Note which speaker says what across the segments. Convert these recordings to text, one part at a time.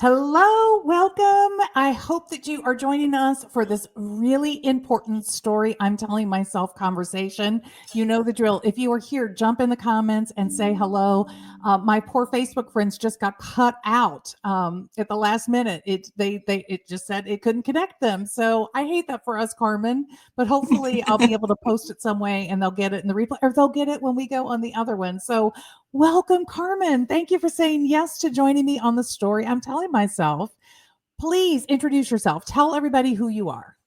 Speaker 1: Hello, welcome. I hope that you are joining us for this really important story I'm telling myself conversation. You know the drill. If you are here, jump in the comments and say hello. My poor Facebook friends just got cut out at the last minute. It just said it couldn't connect them. So I hate that for us, Carmen. But hopefully I'll be able to post it some way and they'll get it in the replay, or they'll get it when we go on the other one. So welcome, Carmen. Thank you for saying yes to joining me on the story I'm telling myself. Please introduce yourself. Tell everybody who you are.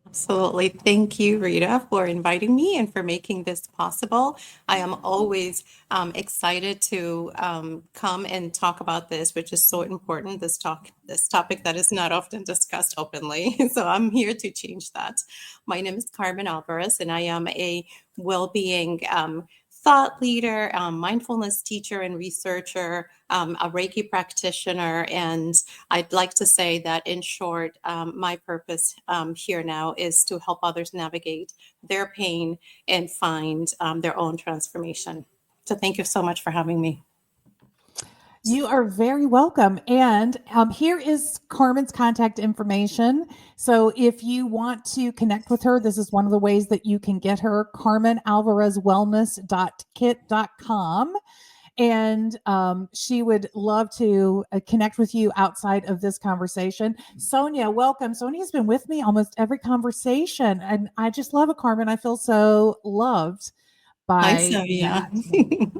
Speaker 2: Absolutely. Thank you, Rita, for inviting me and for making this possible. I am always excited to come and talk about this, which is so important. This topic that is not often discussed openly. So I'm here to change that. My name is Carmen Alvarez, and I am a well-being thought leader, mindfulness teacher and researcher, a Reiki practitioner, and I'd like to say that, in short, my purpose here now is to help others navigate their pain and find their own transformation. So, thank you so much for having me.
Speaker 1: You are very welcome. And here is Carmen's contact information. So if you want to connect with her, this is one of the ways that you can get her: carmenalvarezwellness.kit.com. And she would love to connect with you outside of this conversation. Sonia, welcome. Sonia's been with me almost every conversation, and I just love it, Carmen. I feel so loved
Speaker 2: Hi,
Speaker 1: by
Speaker 2: Sonia.
Speaker 1: that.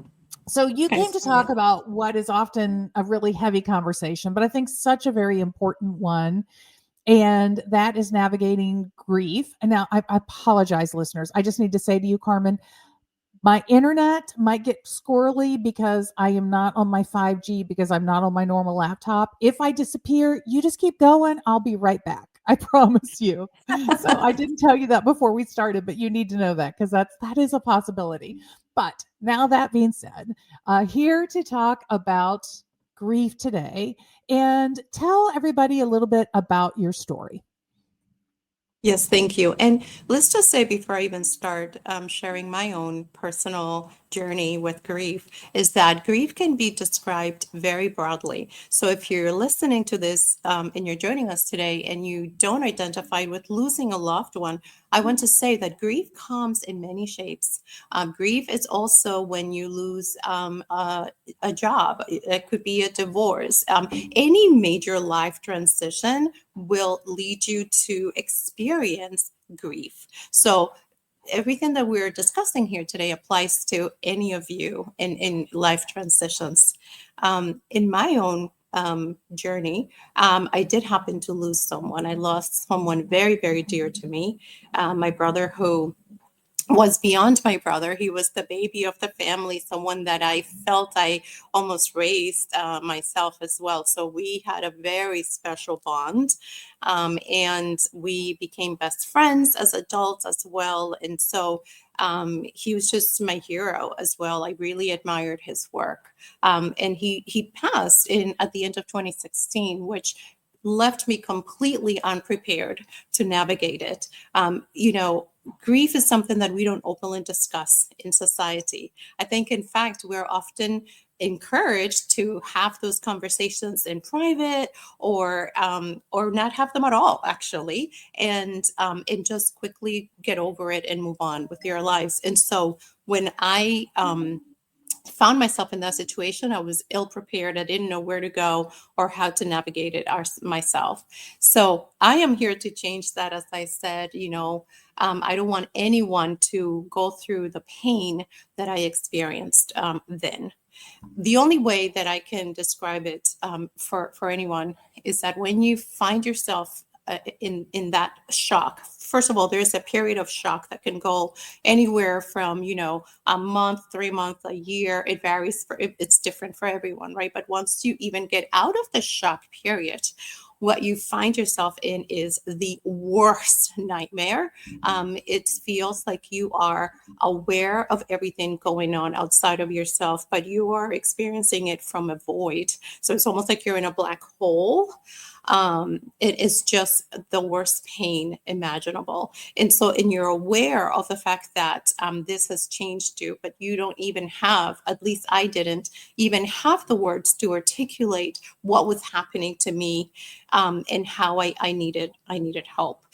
Speaker 1: So you
Speaker 2: Hi,
Speaker 1: came to talk
Speaker 2: Sonia.
Speaker 1: about what is often a really heavy conversation, but I think such a very important one, and that is navigating grief. And now I apologize, listeners. I just need to say to you, Carmen, my internet might get squirrely because I am not on my 5G, because I'm not on my normal laptop. If I disappear, you just keep going. I'll be right back. I promise you. So I didn't tell you that before we started, but you need to know that because that is a possibility. But now that being said, here to talk about grief today and tell everybody a little bit about your story.
Speaker 2: Yes, thank you. And let's just say, before I even start sharing my own personal journey with grief, is that grief can be described very broadly. So if you're listening to this and you're joining us today and you don't identify with losing a loved one, I want to say that grief comes in many shapes. Grief is also when you lose a job. It could be a divorce. Any major life transition will lead you to experience grief. So everything that we're discussing here today applies to any of you in life transitions. In my own journey, I did happen to lose someone. I lost someone very, very dear to me, my brother, who was beyond my brother. He was the baby of the family, someone that I felt I almost raised myself as well. So we had a very special bond, and we became best friends as adults as well. And so he was just my hero as well. I really admired his work. And he passed in at the end of 2016, which left me completely unprepared to navigate it. Grief is something that we don't openly discuss in society. I think, in fact, we're often encouraged to have those conversations in private, or not have them at all, actually, and just quickly get over it and move on with your lives. And so when I found myself in that situation, I was ill prepared. I didn't know where to go or how to navigate it myself. So I am here to change that. As I said, I don't want anyone to go through the pain that I experienced then. The only way that I can describe it for anyone is that when you find yourself in that shock. First of all, there's a period of shock that can go anywhere from a month, 3 months, a year. It varies. It's different for everyone, right? But once you even get out of the shock period, what you find yourself in is the worst nightmare. It feels like you are aware of everything going on outside of yourself, but you are experiencing it from a void. So it's almost like you're in a black hole. It is just the worst pain imaginable. And you're aware of the fact that this has changed you, but you don't even have, at least I didn't even have the words to articulate what was happening to me, and how I needed help.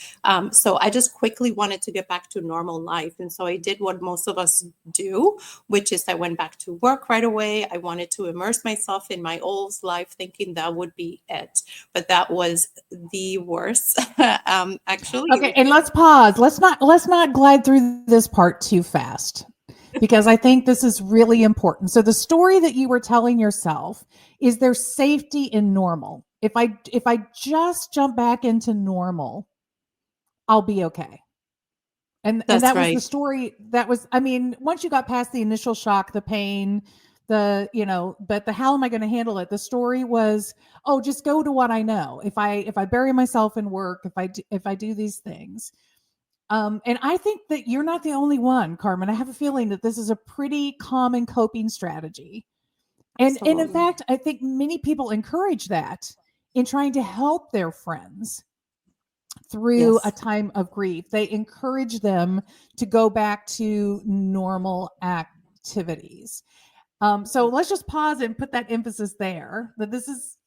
Speaker 2: So I just quickly wanted to get back to normal life. And so I did what most of us do, which is I went back to work right away. I wanted to immerse myself in my old life, thinking that would be it. But that was the worst.
Speaker 1: Okay,
Speaker 2: Actually,
Speaker 1: and let's pause. Let's not glide through this part too fast because I think this is really important. So the story that you were telling yourself is there safety in normal. If I just jump back into normal, I'll be okay. And
Speaker 2: that's
Speaker 1: that was the
Speaker 2: right.
Speaker 1: story. That was, I mean, once you got past the initial shock, the pain, but the how am I going to handle it? The story was, oh, just go to what I know. If I bury myself in work, if I do these things. And I think that you're not the only one, Carmen. I have a feeling that this is a pretty common coping strategy. And in
Speaker 2: Absolutely.
Speaker 1: fact, I think many people encourage that in trying to help their friends through a
Speaker 2: Yes.
Speaker 1: time of grief. They encourage them to go back to normal activities. So let's just pause and put that emphasis there that this is,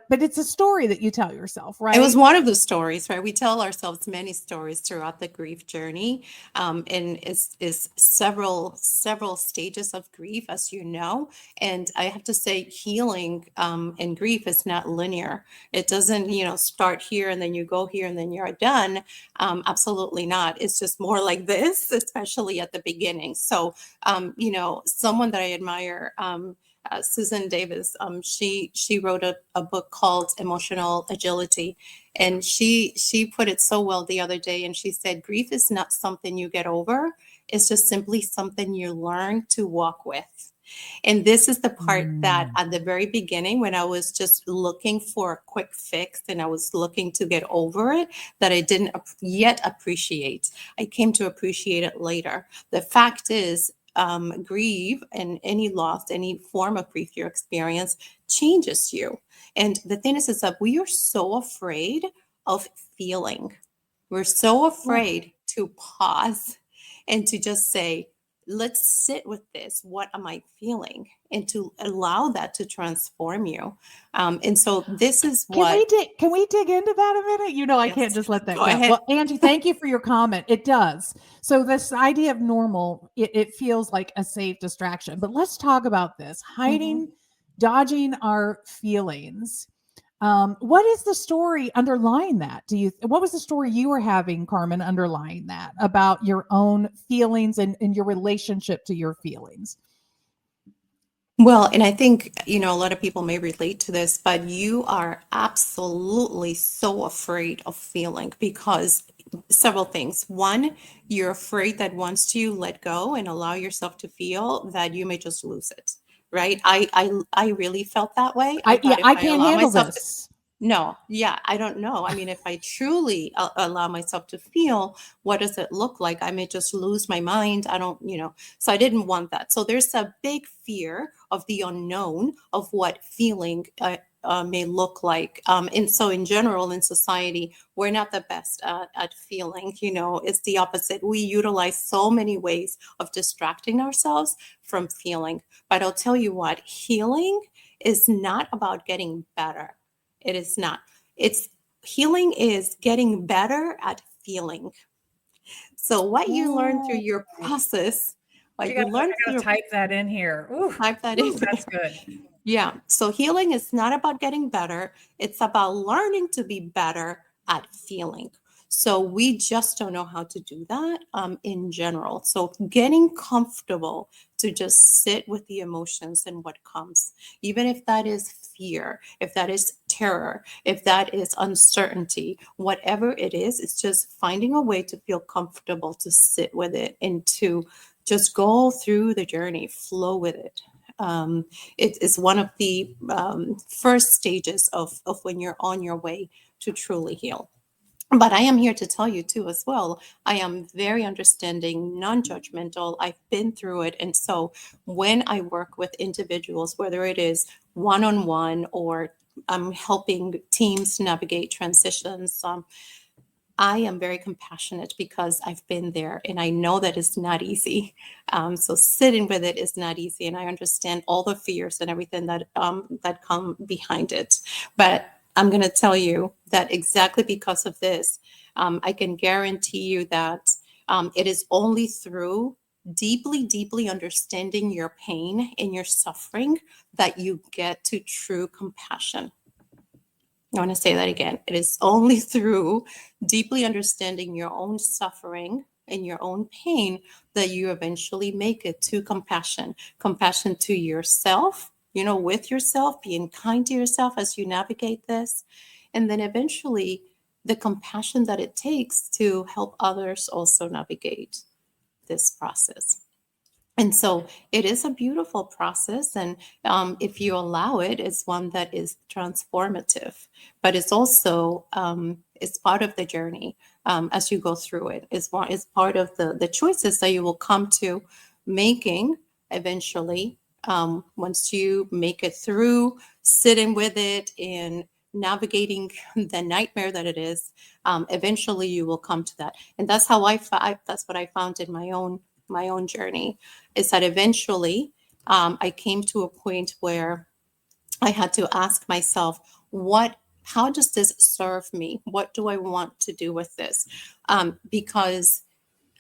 Speaker 1: but it's a story that you tell yourself,
Speaker 2: It was
Speaker 1: right?
Speaker 2: one of the stories, right? We tell ourselves many stories throughout the grief journey, and is several stages of grief, as you know. And I have to say, healing and grief is not linear. It doesn't, start here and then you go here and then you're done. Absolutely not. It's just more like this, especially at the beginning. So, someone that I admire. Susan Davis. She wrote a book called Emotional Agility, and she put it so well the other day. And she said, "Grief is not something you get over; it's just simply something you learn to walk with." And this is the part that
Speaker 1: Mm.
Speaker 2: at the very beginning, when I was just looking for a quick fix and I was looking to get over it, that I didn't yet appreciate. I came to appreciate it later. The fact is, grieve and any loss, any form of grief you experience changes you. And the thing is that we are so afraid of feeling. We're so
Speaker 1: Oof.
Speaker 2: afraid to pause and to just say, let's sit with this. What am I feeling? And to allow that to transform you. And so this is what,
Speaker 1: Can we dig into that a minute? I can't
Speaker 2: yes,
Speaker 1: just let that
Speaker 2: go
Speaker 1: go.
Speaker 2: ahead.
Speaker 1: Well, Angie, thank you for your comment. It does. So this idea of normal, it feels like a safe distraction. But let's talk about this.
Speaker 2: Mhm.
Speaker 1: Dodging our feelings. What is the story underlying that? What was the story you were having, Carmen, underlying that about your own feelings and your relationship to your feelings?
Speaker 2: Well, and I think, a lot of people may relate to this, but you are absolutely so afraid of feeling because several things. One, you're afraid that once you let go and allow yourself to feel that you may just lose it, right? I really felt that way. I
Speaker 1: Yeah,
Speaker 2: thought if
Speaker 1: I
Speaker 2: I
Speaker 1: can't
Speaker 2: allow
Speaker 1: handle
Speaker 2: myself to,
Speaker 1: this.
Speaker 2: no, yeah, I don't know. I mean, if I truly allow myself to feel, what does it look like? I may just lose my mind. I don't, so I didn't want that. So there's a big fear of the unknown of what feeling may look like. And so in general, in society, we're not the best at feeling, it's the opposite. We utilize so many ways of distracting ourselves from feeling. But I'll tell you what, healing is not about getting better. It is not. It's healing is getting better at feeling. So what you learn through
Speaker 1: Ooh.
Speaker 2: your process, what you learn
Speaker 1: I
Speaker 2: through
Speaker 1: gotta
Speaker 2: your
Speaker 1: type that in here. Ooh,
Speaker 2: type that in
Speaker 1: that's
Speaker 2: there.
Speaker 1: good.
Speaker 2: Yeah. So healing is not about getting better. It's about learning to be better at feeling. So we just don't know how to do that in general. So getting comfortable to just sit with the emotions and what comes, even if that is fear, if that is terror, if that is uncertainty, whatever it is, it's just finding a way to feel comfortable to sit with it and to just go through the journey, flow with it. Um, it is one of the first stages of when you're on your way to truly heal. But I am here to tell you too, as well. I am very understanding, non judgmental. I've been through it. And so when I work with individuals, whether it is one on one or helping teams navigate transitions. I am very compassionate because I've been there and I know that it's not easy. So sitting with it is not easy, and I understand all the fears and everything that come behind it. But I'm going to tell you that exactly because of this, I can guarantee you that it is only through deeply, deeply understanding your pain and your suffering that you get to true compassion. I want to say that again. It is only through deeply understanding your own suffering and your own pain that you eventually make it to compassion. Compassion to yourself, with yourself, being kind to yourself as you navigate this. And then eventually the compassion that it takes to help others also navigate this process. And so it is a beautiful process. And if you allow it, it's one that is transformative, but it's also, it's part of the journey as you go through it. It's part of the choices that you will come to making eventually. Once you make it through, sitting with it and navigating the nightmare that it is, eventually you will come to that. And that's how that's what I found in my own journey, is that eventually I came to a point where I had to ask myself, how does this serve me? What do I want to do with this? Because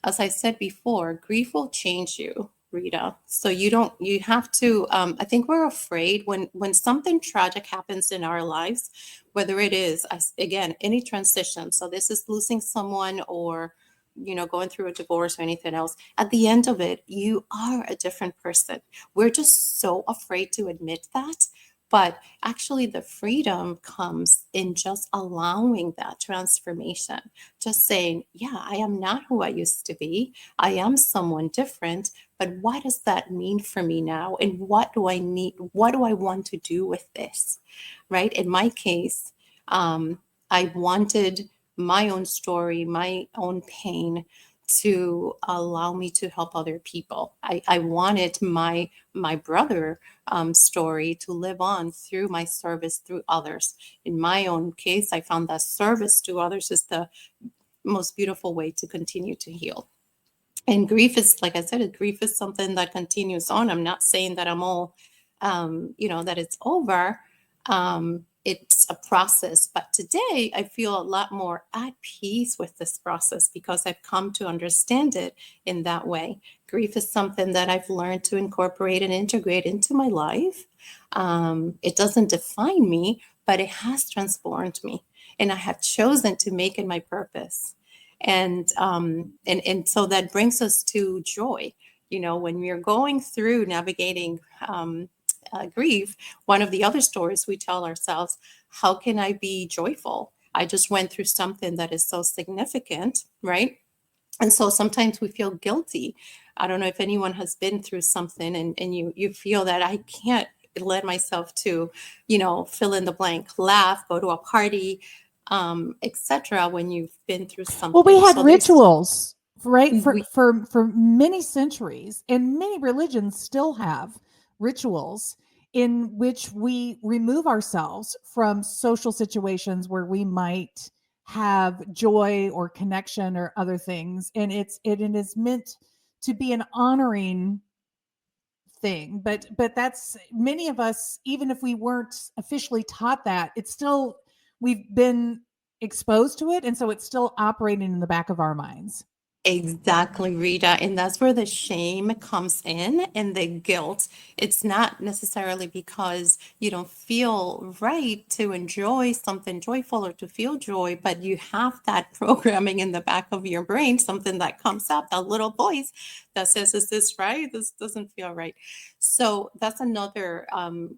Speaker 2: as I said before, grief will change you, Rita. So you have to, I think we're afraid when something tragic happens in our lives, whether it is, again, any transition. So this is losing someone, or going through a divorce or anything else. At the end of it, you are a different person. We're just so afraid to admit that. But actually, the freedom comes in just allowing that transformation, just saying, yeah, I am not who I used to be. I am someone different. But what does that mean for me now? And what do I need? What do I want to do with this? Right? In my case, I wanted my own story, my own pain to allow me to help other people. I wanted my brother story to live on through my service through others. In my own case, I found that service to others is the most beautiful way to continue to heal. And grief is, like I said, grief is something that continues on. I'm not saying that I'm all, that it's over. It's a process. But today I feel a lot more at peace with this process because I've come to understand it in that way. Grief is something that I've learned to incorporate and integrate into my life. It doesn't define me, but it has transformed me. And I have chosen to make it my purpose. And so that brings us to joy. When we're going through navigating grief, one of the other stories we tell ourselves, how can I be joyful? I just went through something that is so significant, right? And so sometimes we feel guilty. I don't know if anyone has been through something and you feel that I can't let myself to, fill in the blank, laugh, go to a party, etc. when you've been through
Speaker 1: Well, we
Speaker 2: something.
Speaker 1: had
Speaker 2: So there's
Speaker 1: rituals, right? For
Speaker 2: we
Speaker 1: for for many centuries, and many religions still have rituals in which we remove ourselves from social situations where we might have joy or connection or other things, and it is meant to be an honoring thing. But that's, many of us, even if we weren't officially taught that, it's still, we've been exposed to it, and so it's still operating in the back of our minds.
Speaker 2: Exactly, Rita. And that's where the shame comes in and the guilt. It's not necessarily because you don't feel right to enjoy something joyful or to feel joy, but you have that programming in the back of your brain, something that comes up, that little voice that says, is this right? This doesn't feel right. So that's another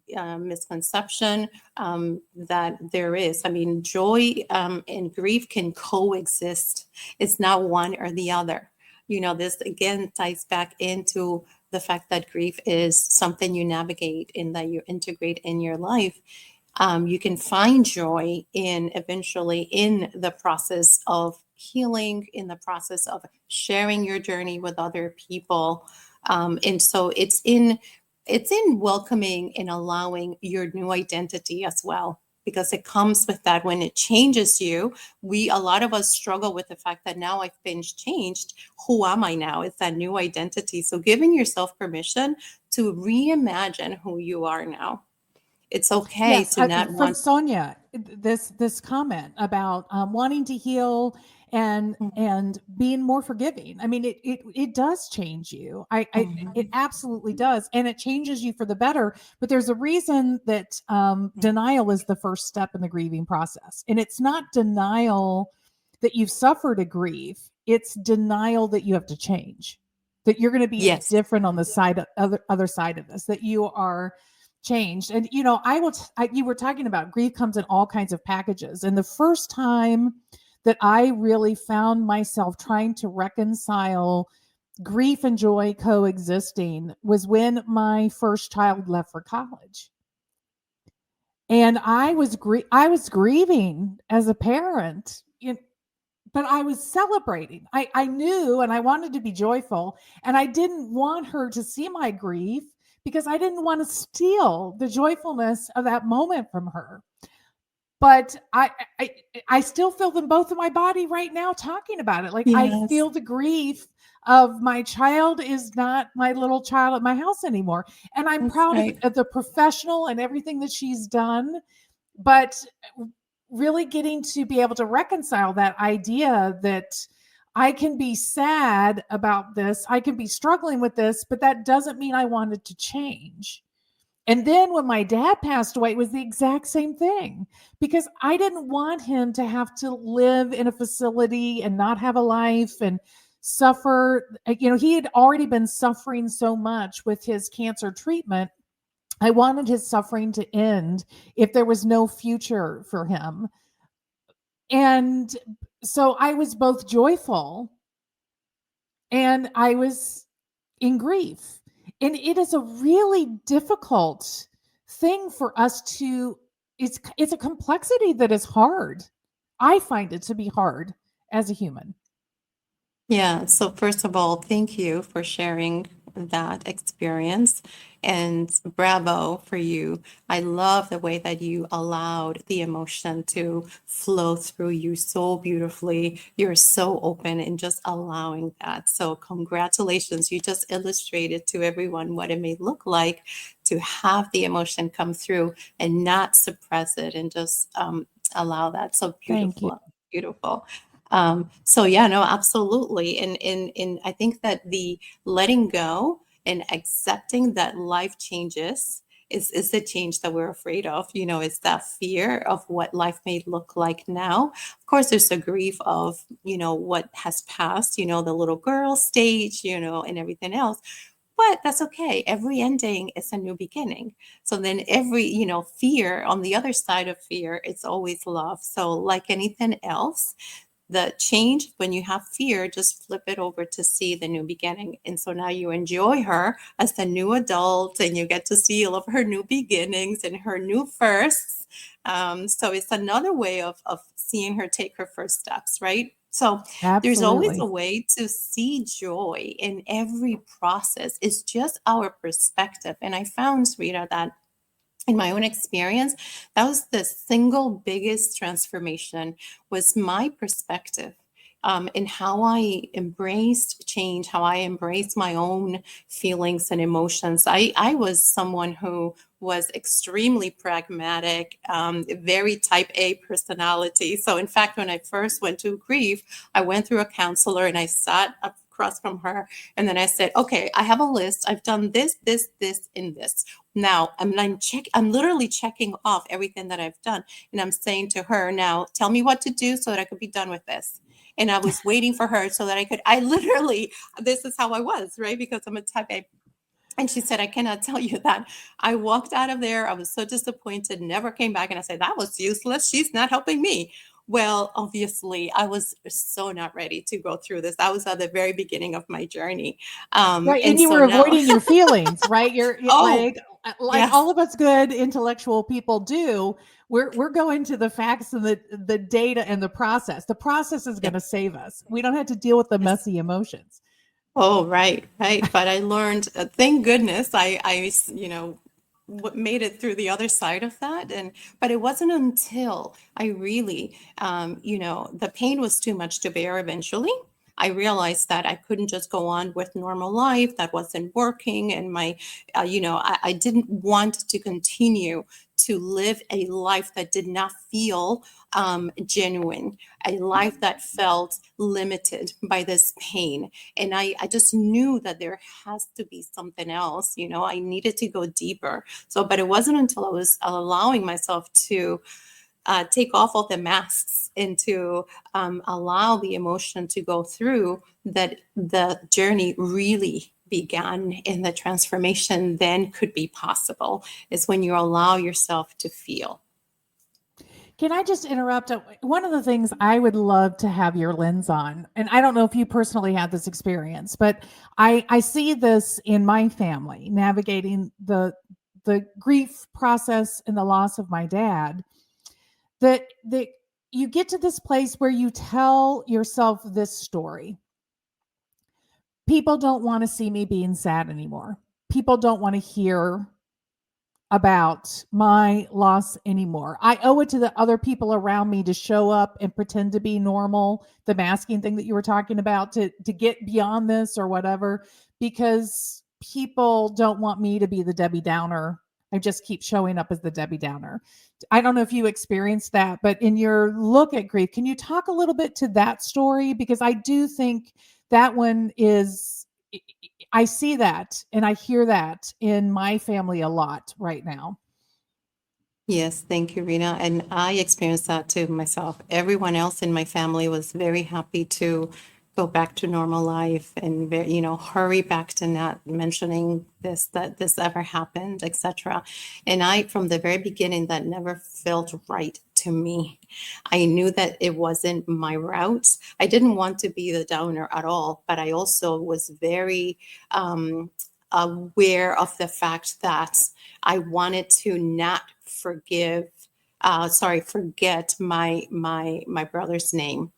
Speaker 2: misconception that there is. I mean, joy and grief can coexist. It's not one or the other. This again ties back into the fact that grief is something you navigate and that you integrate in your life. You can find joy eventually in the process of healing, in the process of sharing your journey with other people. And so it's in welcoming and allowing your new identity as well. because it comes with that. When it changes you, a lot of us struggle with the fact that now I've been changed. Who am I now? It's that new identity. So giving yourself permission to reimagine who you are now. It's okay
Speaker 1: Yes,
Speaker 2: to not
Speaker 1: from
Speaker 2: want.
Speaker 1: Sonia, this comment about wanting to heal and being more forgiving. I mean, it does change you. It
Speaker 2: Mhm.
Speaker 1: absolutely does, and it changes you for the better. But there's a reason that denial is the first step in the grieving process, and it's not denial that you've suffered a grief. It's denial that you have to change, that you're going to be
Speaker 2: Yes.
Speaker 1: different on the other side of this, that you are changed. And you were talking about grief comes in all kinds of packages, and the first time that I really found myself trying to reconcile grief and joy coexisting was when my first child left for college. And I was grieving as a parent, but I was celebrating. I knew and I wanted to be joyful, and I didn't want her to see my grief because I didn't want to steal the joyfulness of that moment from her. But I still feel them both in my body right now talking about it. Like, I
Speaker 2: Yes.
Speaker 1: feel the grief of my child is not my little child at my house anymore. And I'm
Speaker 2: That's
Speaker 1: proud
Speaker 2: right.
Speaker 1: of the professional and everything that she's done. But really getting to be able to reconcile that idea that I can be sad about this, I can be struggling with this, but that doesn't mean I want it to change. And then when my dad passed away, it was the exact same thing, because I didn't want him to have to live in a facility and not have a life and suffer. He had already been suffering so much with his cancer treatment. I wanted his suffering to end if there was no future for him. And so I was both joyful and I was in grief. And it is a really difficult thing for us to it's a complexity that is hard. I find it to be hard as a human.
Speaker 2: Yeah. So first of all, thank you for sharing that experience, and bravo for you. I love the way that you allowed the emotion to flow through you so beautifully. You're so open and just allowing that. So congratulations. You just illustrated to everyone what it may look like to have the emotion come through and not suppress it, and just allow that. So
Speaker 1: Thank you.
Speaker 2: beautiful. Beautiful. So yeah, no, absolutely. And I think that the letting go and accepting that life changes is the change that we're afraid of. It's that fear of what life may look like now. Of course, there's the grief of, what has passed, the little girl stage, and everything else. But that's okay. Every ending is a new beginning. So then every, fear, on the other side of fear, it's always love. So like anything else, the change, when you have fear, just flip it over to see the new beginning. And so now you enjoy her as the new adult, and you get to see all of her new beginnings and her new firsts. So it's another way of seeing her take her first steps, right? So there's always a
Speaker 1: Absolutely.
Speaker 2: way to see joy in every process. It's just our perspective. And I found, Rita, that in my own experience, that was the single biggest transformation, was my perspective, in how I embraced change, how I embraced my own feelings and emotions. I was someone who was extremely pragmatic, very type A personality. So in fact, when I first went to grief, I went through a counselor and I sat across from her, and then I said, okay, I have a list. I've done this, this, this, and this. Now I'm literally checking off everything that I've done. And I'm saying to her, now tell me what to do so that I could be done with this. And I was waiting for her so that this is how I was, right? Because I'm a type A. And she said, I cannot tell you that. I walked out of there. I was so disappointed, never came back. And I said, that was useless. She's not helping me. Well, obviously, I was so not ready to go through this. I was at the very beginning of my journey.
Speaker 1: Right, and
Speaker 2: And
Speaker 1: you
Speaker 2: so
Speaker 1: were
Speaker 2: now,
Speaker 1: avoiding your feelings, right?
Speaker 2: oh,
Speaker 1: Like
Speaker 2: yes.
Speaker 1: all of us good intellectual people do. We're going to the facts and the data and the process. The process is going
Speaker 2: Yep.
Speaker 1: to save us. We don't have to deal with the
Speaker 2: Yes.
Speaker 1: messy emotions.
Speaker 2: Oh, right, right. But I learned, thank goodness, I made it through the other side of that. And but it wasn't until I really, the pain was too much to bear. Eventually I realized that I couldn't just go on with normal life. That wasn't working. And I didn't want to continue to live a life that did not feel genuine, a life that felt limited by this pain. And I just knew that there has to be something else. I needed to go deeper. So, but it wasn't until I was allowing myself to take off all the masks and to allow the emotion to go through that the journey really began, and the transformation then could be possible. Is when you allow yourself to feel.
Speaker 1: Can I just interrupt? One of the things I would love to have your lens on, and I don't know if you personally had this experience, but I see this in my family navigating the grief process and the loss of my dad. That you get to this place where you tell yourself this story. People don't want to see me being sad anymore. People don't want to hear about my loss anymore. I owe it to the other people around me to show up and pretend to be normal, the masking thing that you were talking about, to get beyond this or whatever, because people don't want me to be the Debbie Downer. I just keep showing up as the Debbie Downer. I don't know if you experienced that, but in your look at grief, can you talk a little bit to that story? Because I do think that one is, I see that and I hear that in my family a lot right now.
Speaker 2: Yes, thank you, Rita. And I experienced that too myself. Everyone else in my family was very happy to go back to normal life and hurry back to not mentioning that this ever happened, etc. And I, from the very beginning, that never felt right to me. I knew that it wasn't my route. I didn't want to be the downer at all, but I also was very aware of the fact that I wanted to not forget my brother's name.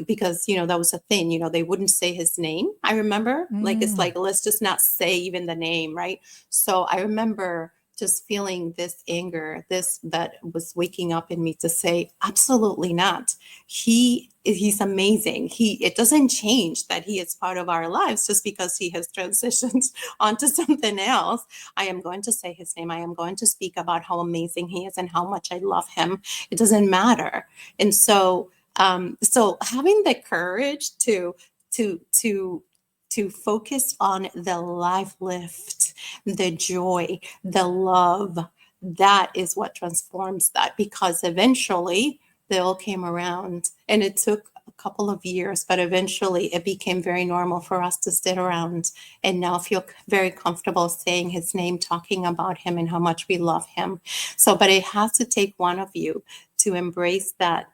Speaker 2: Because that was a thing. They wouldn't say his name. I remember, like, it's like, let's just not say even the name, right? So I remember just feeling this anger, this that was waking up in me to say, absolutely not. He's amazing. It doesn't change that he is part of our lives just because he has transitioned onto something else. I am going to say his name. I am going to speak about how amazing he is and how much I love him. It doesn't matter. And so having the courage to focus on the life lift, the joy, the love, that is what transforms that, because eventually they all came around, and it took a couple of years, but eventually it became very normal for us to sit around and now feel very comfortable saying his name, talking about him and how much we love him. So, but it has to take one of you to embrace that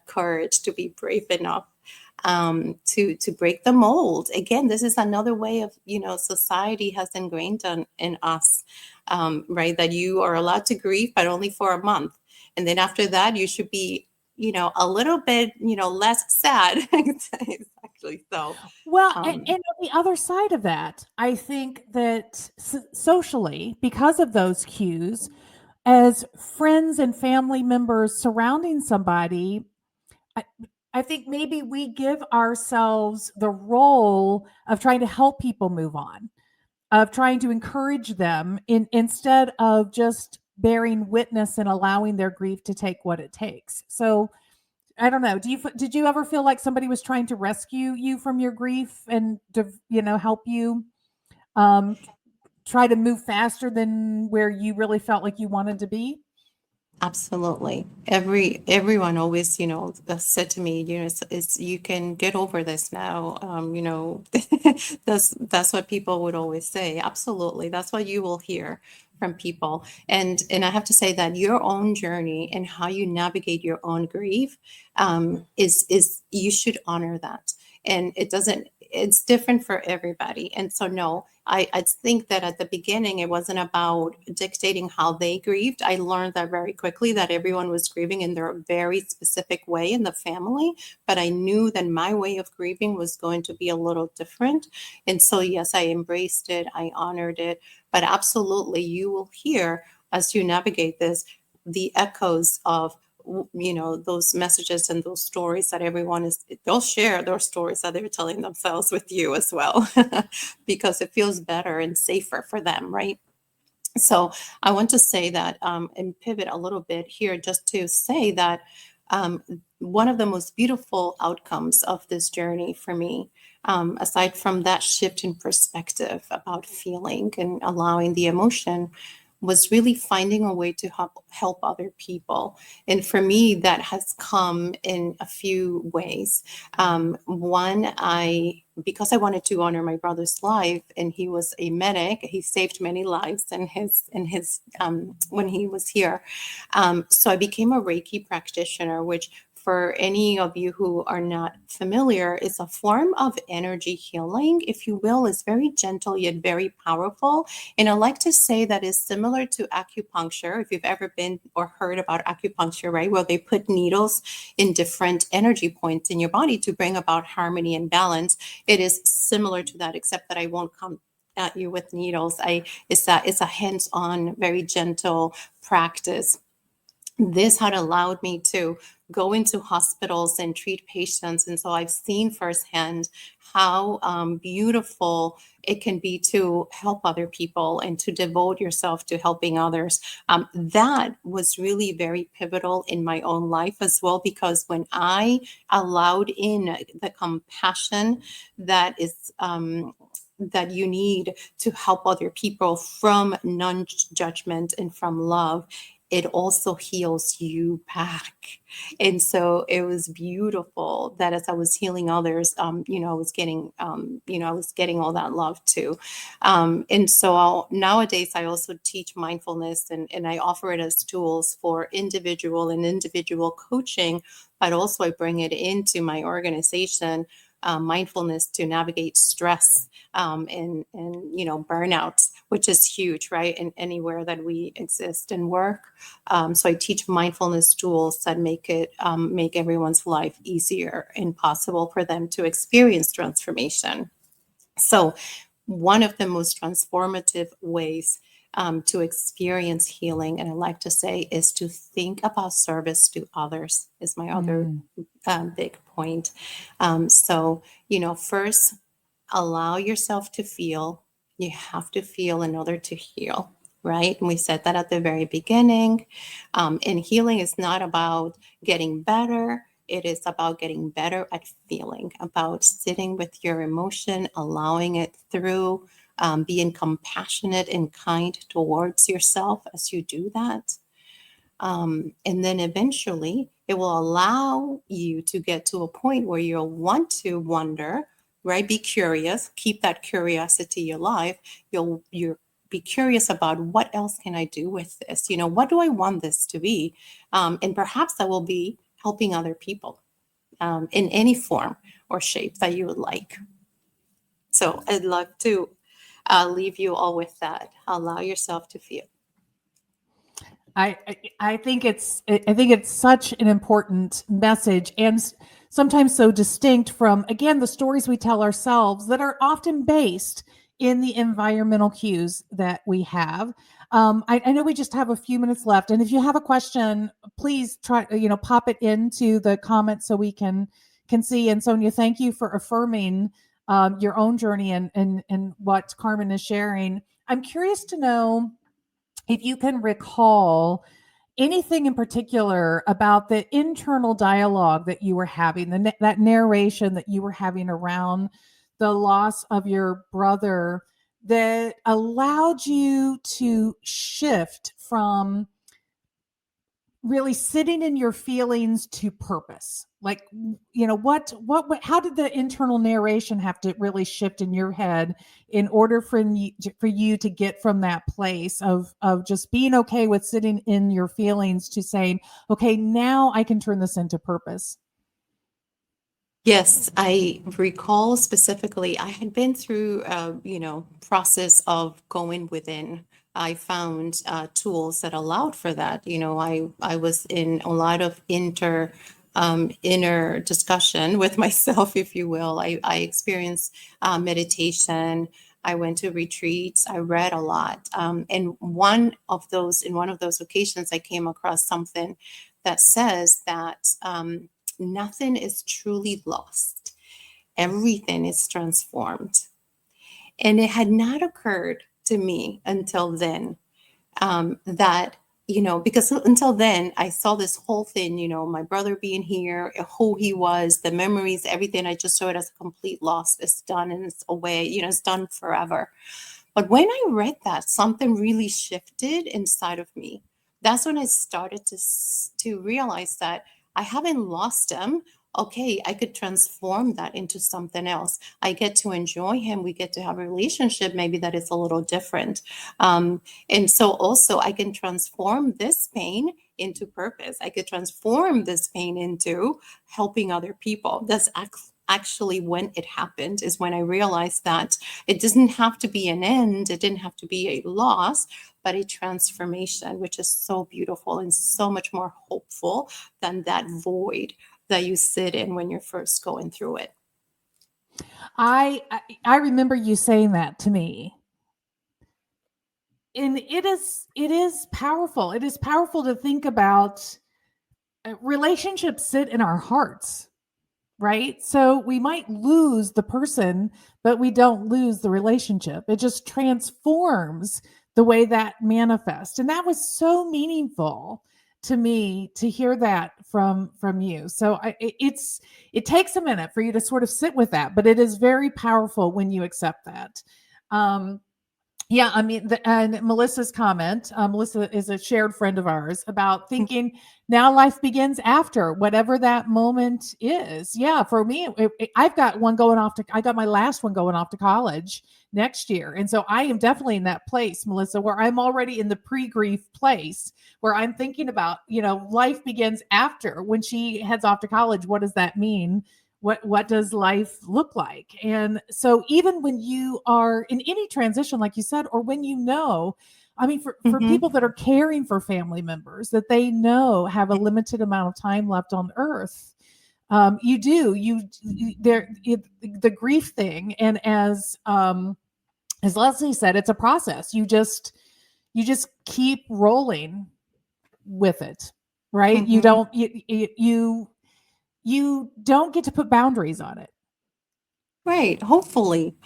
Speaker 2: courage, to be brave enough to break the mold. Again, this is another way of, society has ingrained in us, right? That you are allowed to grieve, but only for a month. And then after that, you should be, a little bit, less sad. Exactly. So,
Speaker 1: Well, and on the other side of that, I think that socially, because of those cues, as friends and family members surrounding somebody, I, I think maybe we give ourselves the role of trying to help people move on, of trying to encourage them instead of just bearing witness and allowing their grief to take what it takes. So I don't know. Did you ever feel like somebody was trying to rescue you from your grief and to help you um, try to move faster than where you really felt like you wanted to be?
Speaker 2: absolutely. Everyone always, said to me, it's you can get over this now. That's what people would always say. Absolutely. That's what you will hear from people. And I have to say that your own journey and how you navigate your own grief is you should honor that. And it's different for everybody. And so no, I think that at the beginning, it wasn't about dictating how they grieved. I learned that very quickly, that everyone was grieving in their very specific way in the family. But I knew that my way of grieving was going to be a little different. And so, yes, I embraced it. I honored it. But absolutely, you will hear as you navigate this, the echoes of those messages and those stories that everyone is, they'll share those stories that they're telling themselves with you as well, because it feels better and safer for them, right? So I want to say that, and pivot a little bit here, just to say that, um, one of the most beautiful outcomes of this journey for me, aside from that shift in perspective about feeling and allowing the emotion, was really finding a way to help other people. And for me, that has come in a few ways. One, because I wanted to honor my brother's life, and he was a medic. He saved many lives in his when he was here. So I became a Reiki practitioner, which, for any of you who are not familiar, is a form of energy healing, if you will. Is very gentle yet very powerful. And I like to say that is similar to acupuncture. If you've ever been or heard about acupuncture, right, where they put needles in different energy points in your body to bring about harmony and balance, it is similar to that, except that I won't come at you with needles. It's a hands-on, very gentle practice. This had allowed me to go into hospitals and treat patients. And so I've seen firsthand how, beautiful it can be to help other people and to devote yourself to helping others. That was really very pivotal in my own life as well, because when I allowed in the compassion that is, that you need to help other people from non-judgment and from love, it also heals you back. And so it was beautiful that as I was healing others, I was getting, I was getting all that love too. And so nowadays I also teach mindfulness, and I offer it as tools for individual coaching, but also I bring it into my organization, mindfulness, to navigate stress, and burnout, which is huge, right? In anywhere that we exist and work. So I teach mindfulness tools that make everyone's life easier and possible for them to experience transformation. So one of the most transformative ways, to experience healing, and I like to say, is to think about service to others, is my other,
Speaker 1: Mm.
Speaker 2: big point. So, first, allow yourself to feel. You have to feel in order to heal, right? And we said that at the very beginning. And healing is not about getting better. It is about getting better at feeling, about sitting with your emotion, allowing it through, being compassionate and kind towards yourself as you do that. And then eventually it will allow you to get to a point where you'll want to wonder, right? Be curious, keep that curiosity alive. You're be curious about, what else can I do with this? What do I want this to be? And perhaps that will be helping other people, in any form or shape that you would like. So I'd love to, leave you all with that. Allow yourself to feel.
Speaker 1: I think it's such an important message, and sometimes so distinct from, again, the stories we tell ourselves that are often based in the environmental cues that we have. I know we just have a few minutes left, and if you have a question, please try, pop it into the comments so we can see. And Sonia, thank you for affirming, your own journey, and what Carmen is sharing. I'm curious to know if you can recall anything in particular about the internal dialogue that you were having, that narration that you were having around the loss of your brother, that allowed you to shift from really sitting in your feelings to purpose. Like, how did the internal narration have to really shift in your head in order for you to get from that place of just being okay with sitting in your feelings to saying, okay, now I can turn this into purpose?
Speaker 2: Yes, I recall specifically, I had been through process of going within. I found, tools that allowed for that. I was in a lot of inner discussion with myself, if you will. I experienced, meditation. I went to retreats. I read a lot. And in one of those occasions, I came across something that says that nothing is truly lost. Everything is transformed. And it had not occurred to me until then, that, because until then I saw this whole thing, my brother being here, who he was, the memories, everything. I just saw it as a complete loss. It's done and it's away, it's done forever. But when I read that, something really shifted inside of me. That's when I started to realize that I haven't lost him. Okay, I could transform that into something else. I get to enjoy him. We get to have a relationship, maybe that is a little different. And so also I can transform this pain into purpose. I could transform this pain into helping other people. That's actually when it happened, is when I realized that it doesn't have to be an end. It didn't have to be a loss, but a transformation, which is so beautiful and so much more hopeful than that void that you sit in when you're first going through it.
Speaker 1: I remember you saying that to me. And it is powerful. It is powerful to think about relationships sit in our hearts, right? So we might lose the person, but we don't lose the relationship. It just transforms the way that manifests. And that was so meaningful to me to hear that from you. So it takes a minute for you to sort of sit with that, but it is very powerful when you accept that. Yeah, I mean, and Melissa's comment, Melissa is a shared friend of ours, about thinking now life begins after whatever that moment is. Yeah, for me, I've got one going off I got my last one going off to college next year. And so I am definitely in that place, Melissa, where I'm already in the pre-grief place, where I'm thinking about, life begins after. When she heads off to college, what does that mean? What does life look like? And so even when you are in any transition, like you said, or when I mean, for people that are caring for family members that they know have a limited amount of time left on earth, the grief thing. And as Leslie said, it's a process. You just keep rolling with it, right? You don't, you don't get to put boundaries on it.
Speaker 2: Right. Hopefully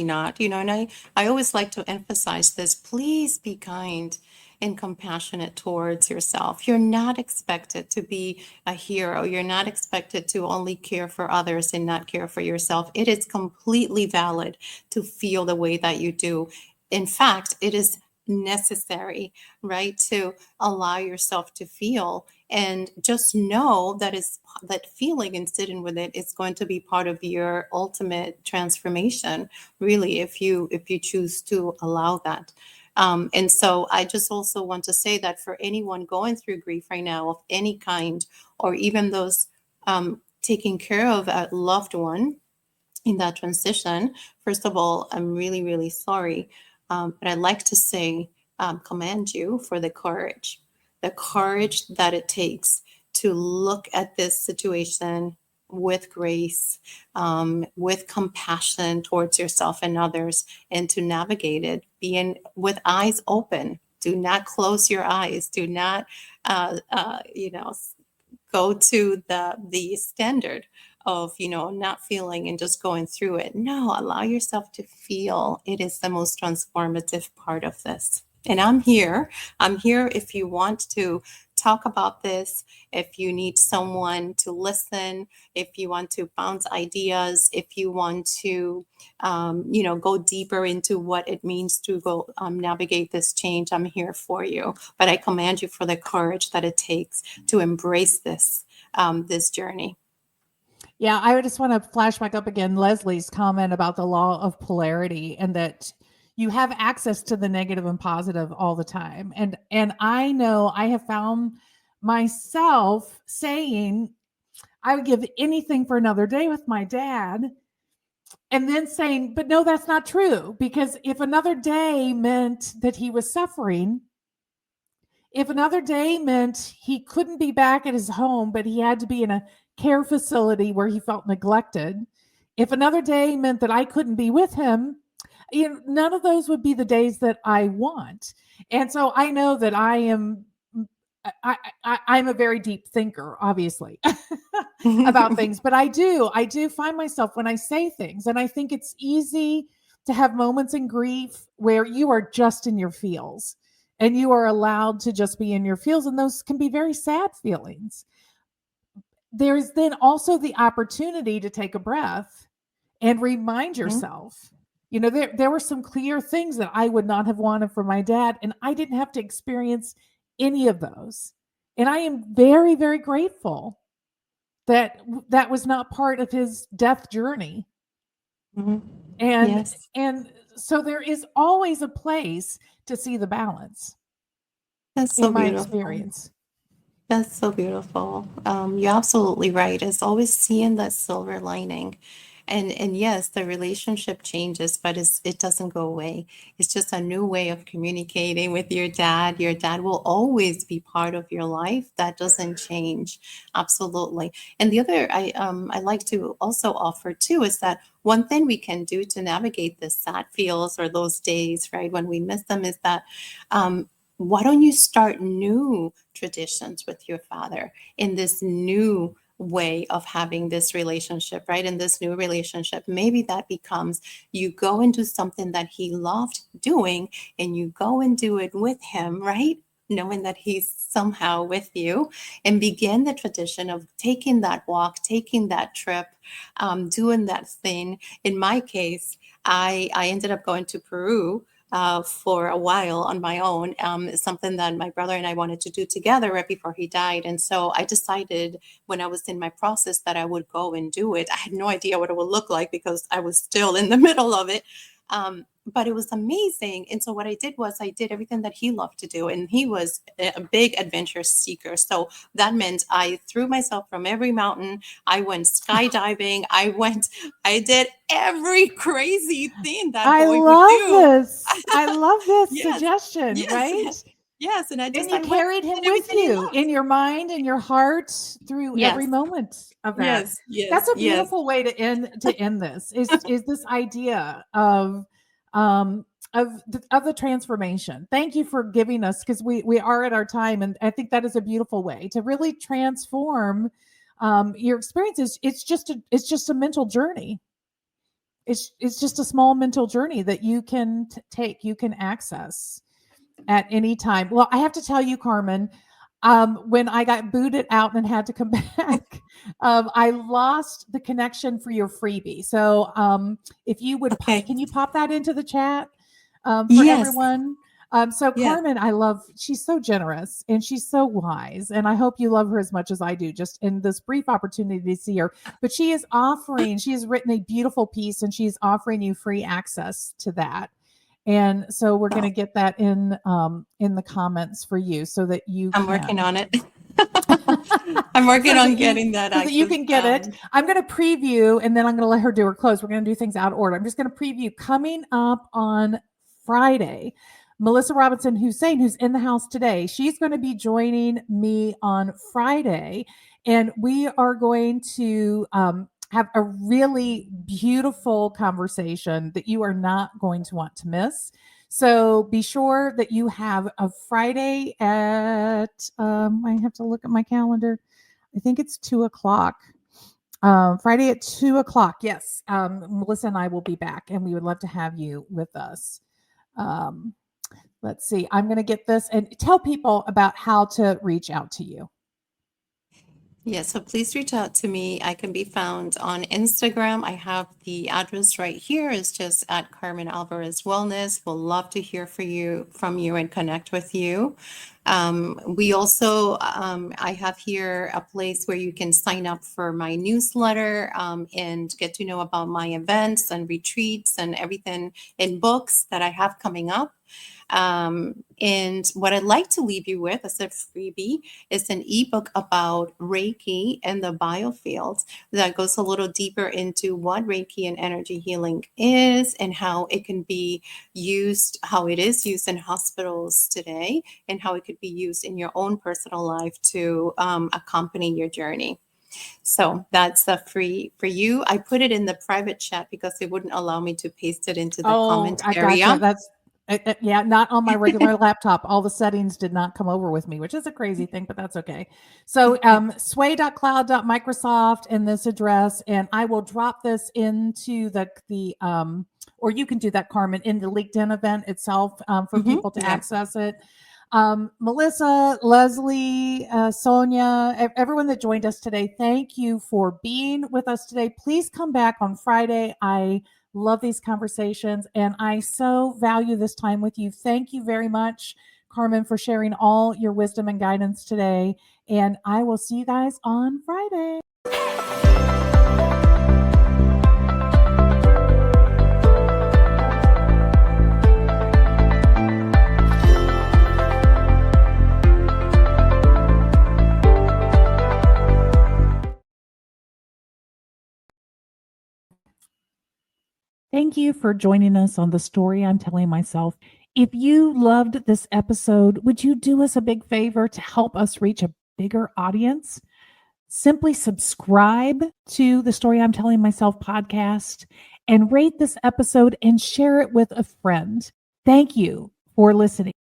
Speaker 2: not, and I always like to emphasize this. Please be kind and compassionate towards yourself. You're not expected to be a hero. You're not expected to only care for others and not care for yourself. It is completely valid to feel the way that you do. In fact, it is necessary, right, to allow yourself to feel, and just know that is that feeling and sitting with it is going to be part of your ultimate transformation, really, if you choose to allow that. And so I just also want to say that for anyone going through grief right now of any kind, or even those taking care of a loved one in that transition, first of all, I'm really, really sorry. But I'd like to say, commend you for the courage that it takes to look at this situation with grace, with compassion towards yourself and others, and to navigate it, being with eyes open. Do not close your eyes. Do not, go to the standard of not feeling and just going through it. No, allow yourself to feel. It is the most transformative part of this. And I'm here if you want to talk about this, if you need someone to listen, if you want to bounce ideas, if you want to go deeper into what it means to go navigate this change. I'm here for you. But I commend you for the courage that it takes to embrace this journey.
Speaker 1: Yeah, I just want to flash back up again Leslie's comment about the law of polarity, and that you have access to the negative and positive all the time. And I know I have found myself saying I would give anything for another day with my dad, and then saying, but no, that's not true, because if another day meant that he was suffering, if another day meant he couldn't be back at his home, but he had to be in a care facility where he felt neglected, if another day meant that I couldn't be with him, none of those would be the days that I want. And so I know that I am I'm a very deep thinker, obviously, about things, but I do find myself when I say things, and I think it's easy to have moments in grief where you are just in your feels and you are allowed to just be in your feels, and those can be very sad feelings. There's then also the opportunity to take a breath and remind
Speaker 2: Mhm.
Speaker 1: yourself, there were some clear things that I would not have wanted for my dad, and I didn't have to experience any of those. And I am very, very grateful that that was not part of his death journey.
Speaker 2: Mhm.
Speaker 1: And
Speaker 2: Yes,
Speaker 1: and so there is always a place to see the balance
Speaker 2: that's so
Speaker 1: in my
Speaker 2: beautiful.
Speaker 1: experience.
Speaker 2: That's so beautiful. You're absolutely right. It's always seeing that silver lining. And yes, the relationship changes, but it doesn't go away. It's just a new way of communicating with your dad. Your dad will always be part of your life. That doesn't change. Absolutely. And the other I like to also offer too is that one thing we can do to navigate the sad feels or those days, right, when we miss them is that why don't you start new traditions with your father in this new way of having this relationship, right? In this new relationship, maybe that becomes you go and do something that he loved doing and you go and do it with him, right? Knowing that he's somehow with you, and begin the tradition of taking that walk, taking that trip, doing that thing. In my case, I ended up going to Peru for a while on my own. It's something that my brother and I wanted to do together right before he died. And so I decided when I was in my process that I would go and do it. I had no idea what it would look like because I was still in the middle of it. But it was amazing. And so what I did was I did everything that he loved to do. And he was a big adventure seeker. So that meant I threw myself from every mountain. I went skydiving. I did every crazy thing that
Speaker 1: I
Speaker 2: boy would
Speaker 1: love
Speaker 2: do.
Speaker 1: this. I love this
Speaker 2: Yes,
Speaker 1: suggestion,
Speaker 2: yes,
Speaker 1: right?
Speaker 2: yes. And
Speaker 1: And
Speaker 2: I
Speaker 1: you
Speaker 2: went
Speaker 1: carried
Speaker 2: and
Speaker 1: him
Speaker 2: did
Speaker 1: with
Speaker 2: everything he
Speaker 1: you
Speaker 2: loved.
Speaker 1: in your mind and your heart through every
Speaker 2: Yes,
Speaker 1: moment of that.
Speaker 2: yes,
Speaker 1: That's
Speaker 2: yes,
Speaker 1: a
Speaker 2: yes.
Speaker 1: beautiful way to end this. Is this idea um of the transformation. Thank you for giving us, because we are at our time, and I think that is a beautiful way to really transform your experiences. It's just a mental journey. It's just a small mental journey that you can take, you can access at any time. Well, I have to tell you, Carmen, when I got booted out and had to come back, I lost the connection for your freebie. So, if you would,
Speaker 2: Okay.
Speaker 1: can you pop that into the chat for
Speaker 2: Yes,
Speaker 1: everyone? So
Speaker 2: yes.
Speaker 1: Carmen, she's so generous and she's so wise. And I hope you love her as much as I do, just in this brief opportunity to see her. But she has written a beautiful piece and she's offering you free access to that. And so we're going to
Speaker 2: Well,
Speaker 1: get that in the comments for you so that you
Speaker 2: I'm working
Speaker 1: can
Speaker 2: on it. I'm working
Speaker 1: so that
Speaker 2: on
Speaker 1: you
Speaker 2: getting that
Speaker 1: so that you
Speaker 2: access.
Speaker 1: can get it. I'm going to preview and then I'm going to let her do her close. We're going to do things out of order. I'm just going to preview coming up on Friday. Melissa Robinson Hussein, who's in the house today, she's going to be joining me on Friday, and we are going to have a really beautiful conversation that you are not going to want to miss. So be sure that you have a Friday at, I have to look at my calendar. I think it's 2 o'clock. Friday at 2 o'clock. Yes. Melissa and I will be back and we would love to have you with us. Um, let's see. I'm going to get this and tell people about how to reach out to you.
Speaker 2: Yeah, so please reach out to me. I can be found on Instagram. I have the address right here. It's just at Carmen Alvarez Wellness. We'll love to hear from you and connect with you. We also, I have here a place where you can sign up for my newsletter and get to know about my events and retreats and everything in books that I have coming up. And what I'd like to leave you with as a freebie is an ebook about Reiki and the biofields that goes a little deeper into what Reiki and energy healing is and how it can be used, how it is used in hospitals today, and how it could be used in your own personal life to accompany your journey. So that's free for you. I put it in the private chat because it wouldn't allow me to paste it into the
Speaker 1: Oh,
Speaker 2: comment
Speaker 1: I gotcha.
Speaker 2: area.
Speaker 1: That's yeah, not on my regular laptop. All the settings did not come over with me, which is a crazy thing, but that's okay. So sway.cloud.microsoft and this address, and I will drop this into the or you can do that, Carmen, in the LinkedIn event itself for people to
Speaker 2: Yeah.
Speaker 1: access it. Melissa, Leslie, Sonia, everyone that joined us today, thank you for being with us today. Please come back on Friday. I love these conversations and I so value this time with you. Thank you very much, Carmen, for sharing all your wisdom and guidance today. And I will see you guys on Friday. Thank you for joining us on the story I'm telling myself. If you loved this episode, would you do us a big favor to help us reach a bigger audience? Simply subscribe to the Story I'm Telling Myself podcast and rate this episode and share it with a friend. Thank you for listening.